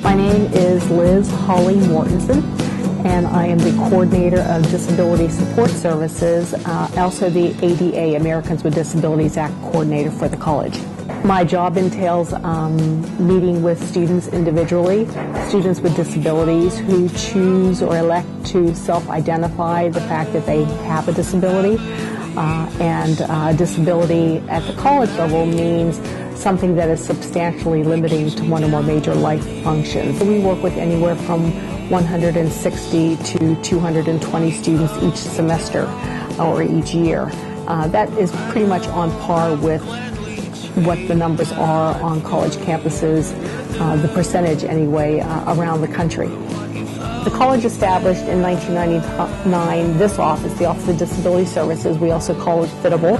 My name is Liz Holly Mortensen, and I am the coordinator of Disability Support Services, also the ADA, Americans with Disabilities Act coordinator for the college. My job entails meeting with students individually, students with disabilities who choose or elect to self-identify the fact that they have a disability. Disability at the college level means something that is substantially limiting to one or more major life functions. We work with anywhere from 160 to 220 students each semester or each year. That is pretty much on par with what the numbers are on college campuses, the percentage anyway, around the country. The college established in 1999 this office, the Office of Disability Services. We also call it FITable,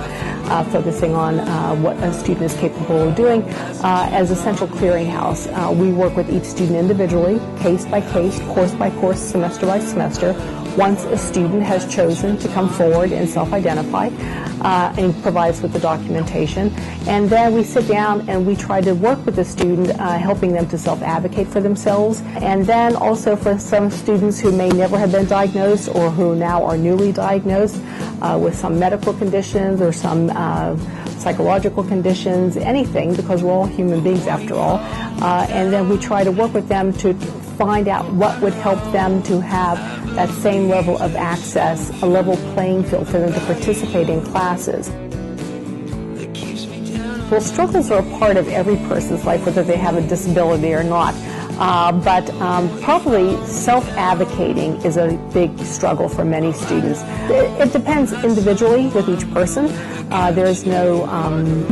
focusing on what a student is capable of doing, as a central clearinghouse. We work with each student individually, case by case, course by course, semester by semester. Once a student has chosen to come forward and self-identify and provide us with the documentation, and then we sit down and we try to work with the student, helping them to self-advocate for themselves, and then also for some students who may never have been diagnosed or who now are newly diagnosed with some medical conditions or some psychological conditions, anything, because we're all human beings after all, and then we try to work with them to find out what would help them to have that same level of access, a level playing field for them to participate in classes. Well, struggles are a part of every person's life, whether they have a disability or not. But probably self-advocating is a big struggle for many students. It depends individually with each person. There's no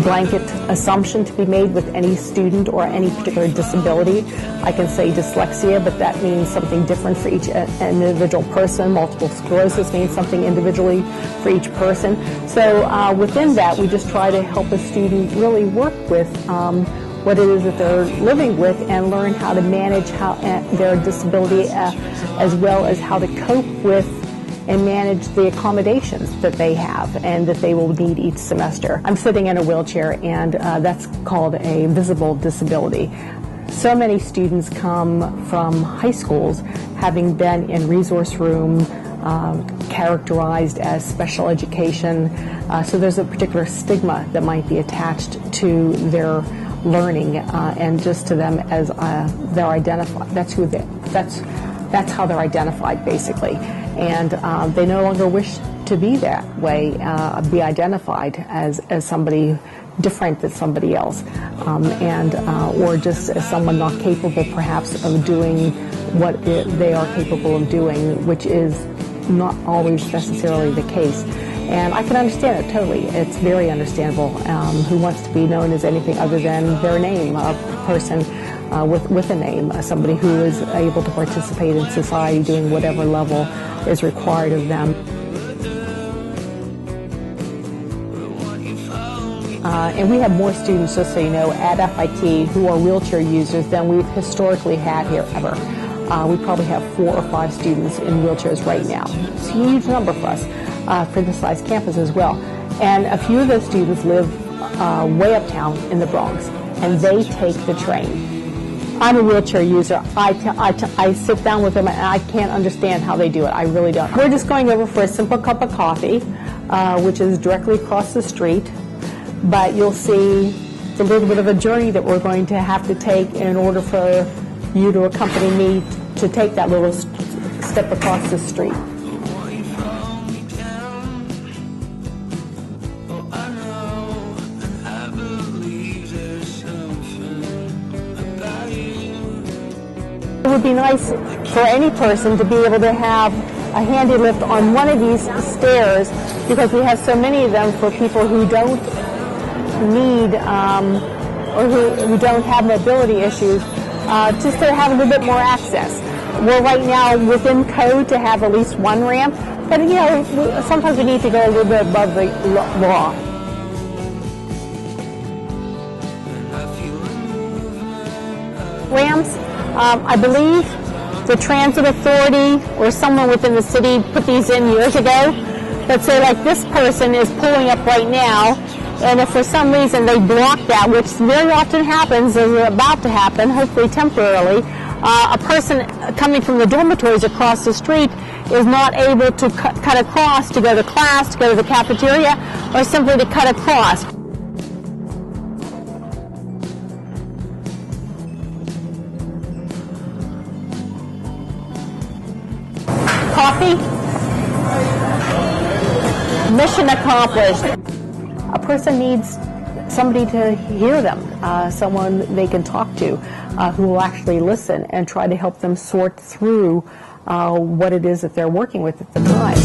blanket assumption to be made with any student or any particular disability. I can say dyslexia, but that means something different for each individual person. Multiple sclerosis means something individually for each person. So within that, we just try to help a student really work with what it is that they're living with and learn how to manage their disability as well as how to cope with and manage the accommodations that they have and that they will need each semester. I'm sitting in a wheelchair, and that's called a visible disability. So many students come from high schools having been in resource room, characterized as special education, so there's a particular stigma that might be attached to their learning and just to them as they're identified. That's how they're identified, basically, and they no longer wish to be that way, be identified as somebody different than somebody else, or just as someone not capable, perhaps, of doing what they are capable of doing, which is not always necessarily the case. And I can understand it totally. It's very understandable. Who wants to be known as anything other than their name, a person with a name, somebody who is able to participate in society doing whatever level is required of them. And we have more students, just so you know, at FIT who are wheelchair users than we've historically had here ever. We probably have 4 or 5 students in wheelchairs right now. It's a huge number for us. For this size campus as well. And a few of those students live way uptown in the Bronx, and they take the train. I'm a wheelchair user. I sit down with them, and I can't understand how they do it. I really don't. We're just going over for a simple cup of coffee, which is directly across the street, but you'll see a little bit of a journey that we're going to have to take in order for you to accompany me to take that little step across the street. It would be nice for any person to be able to have a handy lift on one of these stairs, because we have so many of them for people who don't need or who don't have mobility issues, just to have a little bit more access. We're right now within code to have at least one ramp, but you know, sometimes we need to go a little bit above the law. Ramps, I believe the Transit Authority or someone within the city put these in years ago. But say like this person is pulling up right now, and if for some reason they block that, which very often happens, is about to happen, hopefully temporarily, A person coming from the dormitories across the street is not able to cut across to go to class, to go to the cafeteria, or simply to cut across. Coffee? Mission accomplished. A person needs somebody to hear them, someone they can talk to, who will actually listen and try to help them sort through what it is that they're working with at the time.